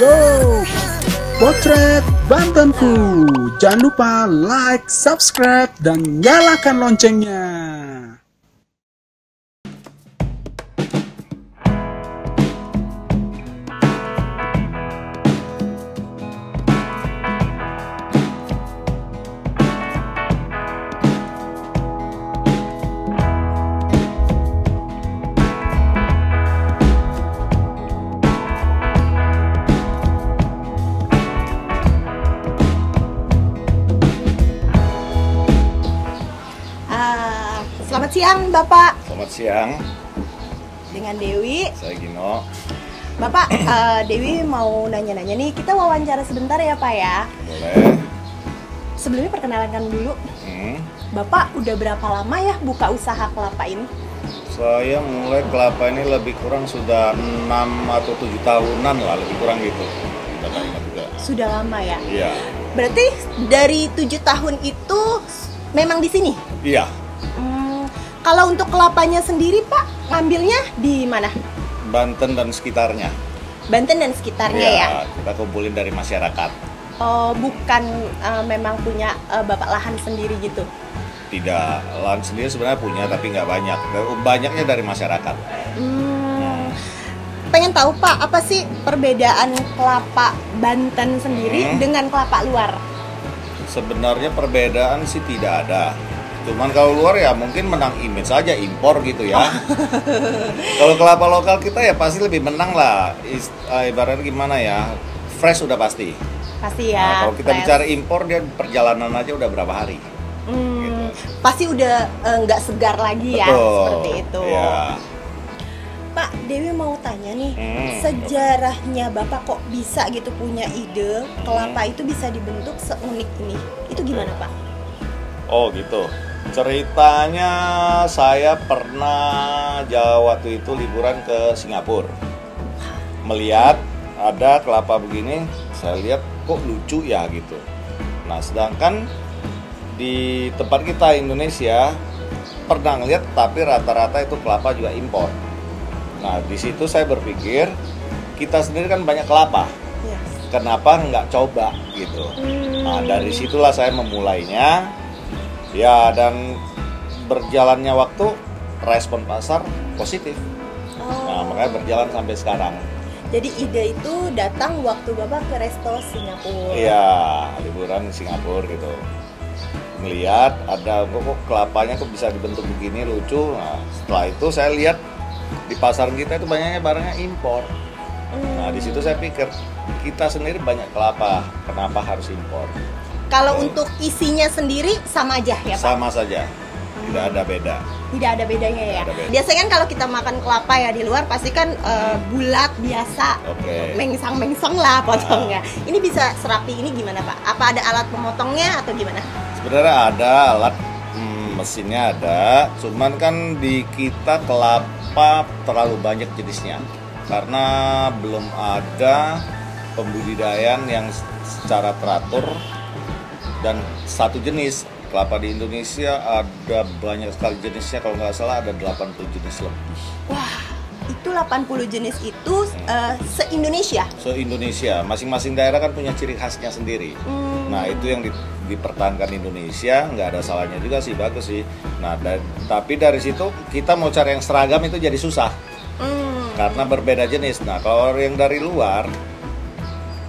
Yo, Potret Bantenku. Jangan lupa like, subscribe, dan nyalakan loncengnya. Selamat siang, Bapak. Selamat siang. Dengan Dewi. Saya Gino. Bapak, Dewi mau nanya-nanya nih. Kita wawancara sebentar ya, Pak ya. Boleh. Sebelumnya perkenalkan dulu. Bapak udah berapa lama ya buka usaha kelapa ini? Saya mulai kelapa ini lebih kurang sudah 6 atau 7 tahunan lah, lebih kurang gitu. Udah nggak ingat juga. Sudah lama ya? Iya. Berarti dari 7 tahun itu memang di sini? Iya. Kalau untuk kelapanya sendiri, Pak, ngambilnya di mana? Banten dan sekitarnya. Banten dan sekitarnya ya? Kita kumpulin dari masyarakat. Oh, bukan memang punya Bapak lahan sendiri gitu? Tidak, lahan sendiri sebenarnya punya tapi nggak banyak. Banyaknya dari masyarakat. Pengen tahu, Pak, apa sih perbedaan kelapa Banten sendiri dengan kelapa luar? Sebenarnya perbedaan sih tidak ada. Cuman kalau luar ya mungkin menang image saja, impor gitu ya. Kalau kelapa lokal kita ya pasti lebih menang lah. Ibaratnya gimana ya, fresh udah pasti. Pasti ya. Nah, kalau kita fresh. bicara impor, dia perjalanan aja udah berapa hari. Gitu. Pasti udah nggak segar lagi ya. Betul. Seperti itu. Ya. Pak, Dewi mau tanya nih, sejarahnya Bapak kok bisa gitu punya ide kelapa itu bisa dibentuk seunik ini? Itu gimana, Pak? Oh gitu. Ceritanya saya pernah waktu itu liburan ke Singapura. Melihat ada kelapa begini, saya lihat kok lucu ya gitu. Nah, sedangkan di tempat kita Indonesia pernah ngeliat tapi rata-rata itu kelapa juga impor. Nah, di situ saya berpikir kita sendiri kan banyak kelapa. Yes. Kenapa nggak coba gitu? Nah, dari situlah saya memulainya. Ya, dan berjalannya waktu respon pasar positif. Nah, makanya berjalan sampai sekarang. Jadi ide itu datang waktu Bapak ke resto Singapura. Iya, liburan di Singapura gitu. Melihat ada kok kelapanya kok bisa dibentuk begini, lucu. Nah, setelah itu saya lihat di pasar kita itu banyaknya barangnya impor. Nah, di situ saya pikir kita sendiri banyak kelapa, kenapa harus impor? Kalau untuk isinya sendiri sama aja ya, Pak? Sama saja, tidak ada beda. Tidak ada bedanya ya? Ada beda. Biasanya kan kalau kita makan kelapa ya di luar pasti kan bulat biasa, mengsang-mengsang lah potongnya. Ini bisa serapi ini gimana, Pak? Apa ada alat pemotongnya atau gimana? Sebenarnya ada alat, mesinnya ada, cuman kan di kita kelapa terlalu banyak jenisnya karena belum ada pembudidayaan yang secara teratur dan satu jenis. Kelapa di Indonesia ada banyak sekali jenisnya, kalau nggak salah ada 80 jenis lebih. Wah, itu 80 jenis itu se-Indonesia? Se-Indonesia, masing-masing daerah kan punya ciri khasnya sendiri. Nah, itu yang dipertahankan Indonesia, nggak ada salahnya juga sih, bagus sih. Nah, tapi dari situ kita mau cari yang seragam itu jadi susah. Karena berbeda jenis. Nah, kalau yang dari luar,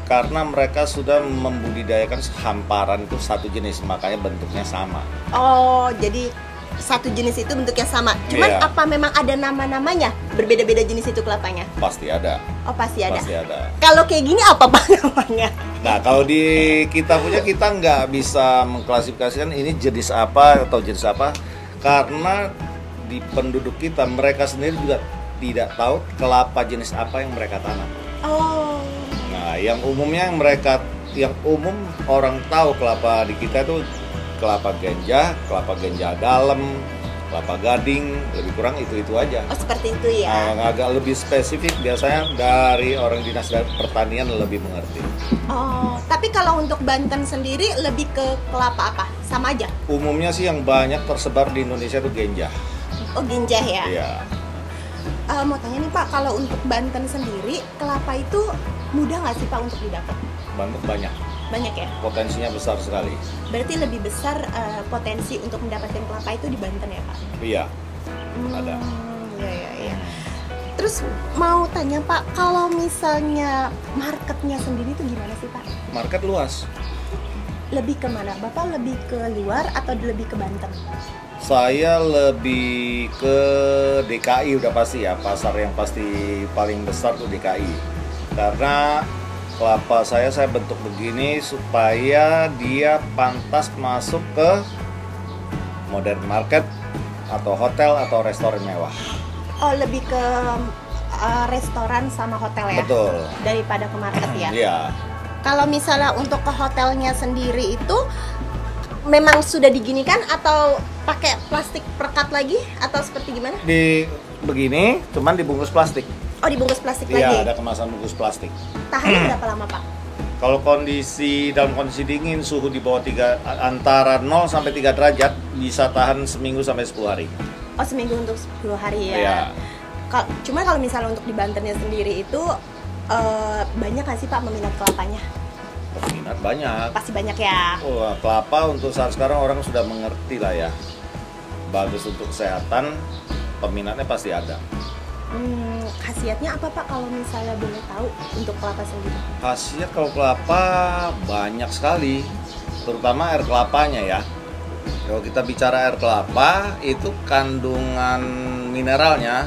karena mereka sudah membudidayakan hamparan itu satu jenis, makanya bentuknya sama. Oh, jadi satu jenis itu bentuknya sama. Cuman apa memang ada nama-namanya? Berbeda-beda jenis itu kelapanya? Pasti ada. Oh, pasti ada. Pasti ada. Kalau kayak gini apa, Pak, namanya? Nah, kalau di kita punya, kita nggak bisa mengklasifikasikan ini jenis apa atau jenis apa, karena di penduduk kita, mereka sendiri juga tidak tahu kelapa jenis apa yang mereka tanam. Oh. Nah, yang umum orang tahu kelapa di kita itu kelapa genja dalam, kelapa gading, lebih kurang itu aja. Oh, seperti itu ya. Nah, agak lebih spesifik biasanya dari orang dinas pertanian lebih mengerti. Oh, tapi kalau untuk Banten sendiri lebih ke kelapa apa? Sama aja? Umumnya sih yang banyak tersebar di Indonesia itu genja. Oh, genjah ya. Iya. Mau tanya nih Pak, kalau untuk Banten sendiri, kelapa itu mudah nggak sih Pak untuk didapat? Banten banyak. Banyak ya? Potensinya besar sekali. Berarti lebih besar potensi untuk mendapatkan kelapa itu di Banten ya Pak? Iya, ada. Iya. Terus mau tanya Pak, kalau misalnya marketnya sendiri itu gimana sih Pak? Market luas. Lebih ke mana? Bapak lebih ke luar atau lebih ke Banten? Saya lebih ke DKI udah pasti ya, pasar yang pasti paling besar tuh DKI. Karena kelapa saya bentuk begini supaya dia pantas masuk ke modern market atau hotel atau restoran mewah. Oh, lebih ke restoran sama hotel ya? Betul. Daripada ke market ya? Iya. Kalau misalnya untuk ke hotelnya sendiri itu memang sudah diginikan atau pakai plastik perekat lagi atau seperti gimana? Di begini, cuman dibungkus plastik. Oh, dibungkus plastik Iya, lagi? ada kemasan bungkus plastik. Tahannya berapa lama Pak? Kalau dalam kondisi dingin, suhu di bawah antara 0 sampai 3 derajat, bisa tahan seminggu sampai 10 hari. Oh, seminggu untuk 10 hari ya? Iya. Cuma kalau misalnya untuk di Bantennya sendiri itu banyak nggak sih Pak peminat kelapanya? Peminat banyak. Pasti banyak ya? Wah, kelapa untuk saat sekarang orang sudah mengerti lah ya. Bagus untuk kesehatan, peminatnya pasti ada. Khasiatnya apa Pak kalau misalnya boleh tahu untuk kelapa sendiri? Khasiat kalau kelapa banyak sekali, terutama air kelapanya ya. Kalau kita bicara air kelapa, itu kandungan mineralnya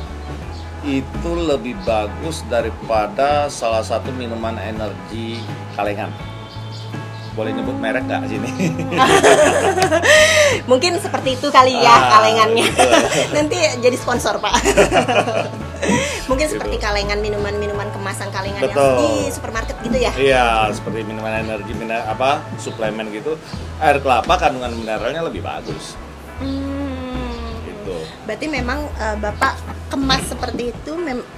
itu lebih bagus daripada salah satu minuman energi kalengan. Boleh nyebut merek nggak sini? Mungkin seperti itu kali ya kalengannya. Gitu. Nanti jadi sponsor Pak. Mungkin Gitu. seperti kalengan minuman kemasan kalengan yang Betul. di supermarket gitu ya? Iya, seperti minuman energi, suplemen gitu. Air kelapa kandungan mineralnya lebih bagus. Gitu. Berarti memang Bapak kemas seperti itu,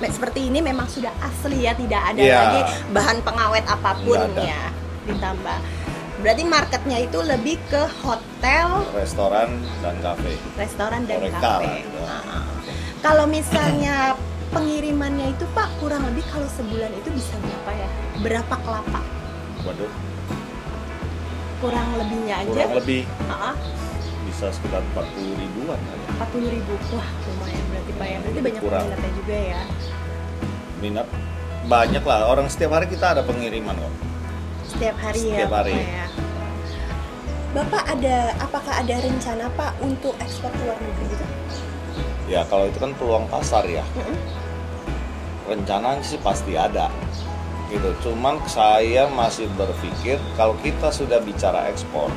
seperti ini memang sudah asli ya, tidak ada Iya. lagi bahan pengawet apapun Nggak ada. ya ditambah. Berarti marketnya itu lebih ke hotel, Restoran dan kafe. restoran dan Horeca kafe. lah, gitu. Kalau misalnya pengirimannya itu Pak kurang lebih kalau sebulan itu bisa berapa ya? Berapa kelapa? Waduh, Kurang lebihnya aja? kurang lebih Ah, bisa sekitar 40 ribuan kali ya. 40.000. Wah, lumayan berarti Pak ya. Berarti banyak Kurang. peminatnya juga ya. Minat banyak lah, orang setiap hari kita ada pengiriman kok. Setiap hari Setiap ya, hari. Pak ya. Bapak apakah ada rencana Pak untuk ekspor ke luar negeri gitu? Ya kalau itu kan peluang pasar ya, rencananya sih pasti ada gitu. Cuman saya masih berpikir kalau kita sudah bicara ekspor,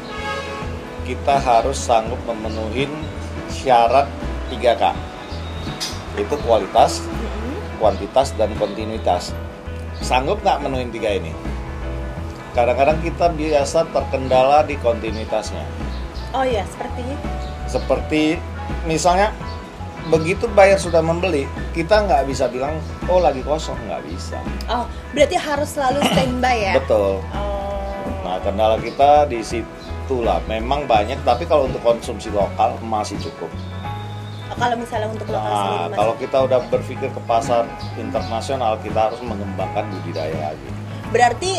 kita harus sanggup memenuhi syarat 3K. Itu kualitas, kuantitas, dan kontinuitas. Sanggup nggak memenuhi 3 ini? Kadang-kadang kita biasa terkendala di kontinuitasnya. Oh iya, sepertinya. Seperti misalnya begitu buyer sudah membeli, kita nggak bisa bilang oh lagi kosong, nggak bisa. Oh, berarti harus selalu standby ya? Betul. Oh. Nah, kendala kita di situlah. Memang banyak, tapi kalau untuk konsumsi lokal masih cukup. Kalau misalnya untuk lokal Nah, sendiri kalau kita udah berpikir ke pasar internasional, kita harus mengembangkan budidaya lagi. berarti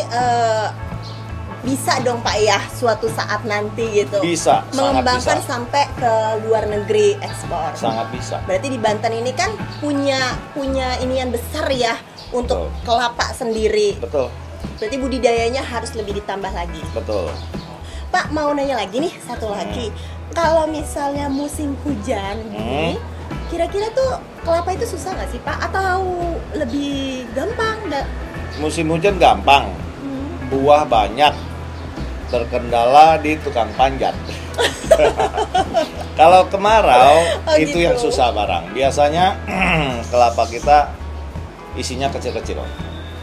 bisa dong Pak ya suatu saat nanti gitu. Bisa, sangat mengembangkan bisa. sampai ke luar negeri ekspor. Sangat bisa. Berarti di Banten ini kan punya inian besar ya untuk Betul. kelapa sendiri. Betul, Berarti budidayanya harus lebih ditambah lagi. betul. Pak mau nanya lagi nih satu lagi. Kalau misalnya musim hujan gini, kira-kira tuh kelapa itu susah nggak sih Pak? Atau lebih gampang? Musim hujan gampang, buah banyak, terkendala di tukang panjat. Kalau kemarau, Oh, itu gitu. yang susah barang. Biasanya kelapa kita isinya kecil-kecil.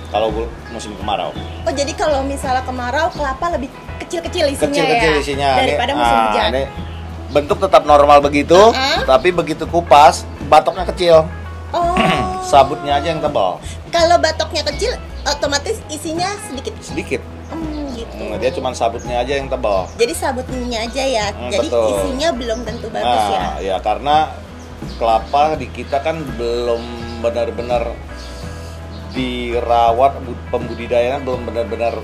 Kalau musim kemarau, Oh jadi kalau misalnya kemarau kelapa lebih kecil-kecil isinya kecil-kecil ya isinya. daripada musim hujan. Ini bentuk tetap normal begitu, tapi begitu kupas, batoknya kecil. Oh. Sabutnya aja yang tebal, Kalau batoknya kecil, otomatis isinya sedikit. sedikit. Gitu. Dia cuma sabutnya aja yang tebal. Jadi sabutnya aja ya. Jadi Betul. isinya belum tentu bagus ya. Nah, ya karena kelapa di kita kan belum benar-benar dirawat, pembudidayanya belum benar-benar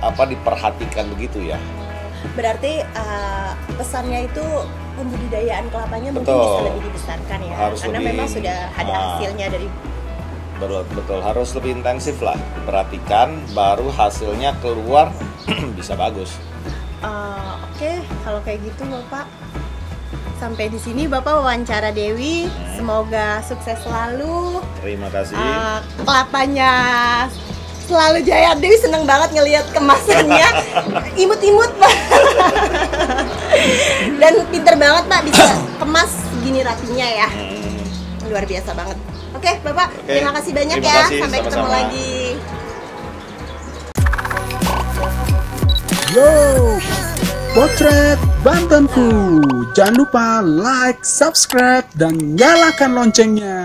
diperhatikan begitu ya. Berarti pesannya itu pembudidayaan kelapanya mungkin Betul. bisa lebih dibesarkan ya, Harus karena lebih, memang sudah ada hasilnya dari. Betul, harus lebih intensif lah diperhatikan, baru hasilnya keluar bisa bagus. Oke, kalau kayak gitu Bapak, sampai di sini Bapak wawancara Dewi. Semoga sukses selalu. Terima kasih. Kelapanya selalu jaya. Dewi seneng banget ngelihat kemasannya, imut-imut Pak. Dan pinter banget Pak bisa kemas gini rapinya ya. Luar biasa banget. Oke Bapak, terima kasih banyak Terima ya. kasih, Sampai ketemu sama-sama. lagi. Yo, Potret Bantenku. Jangan lupa like, subscribe, dan nyalakan loncengnya.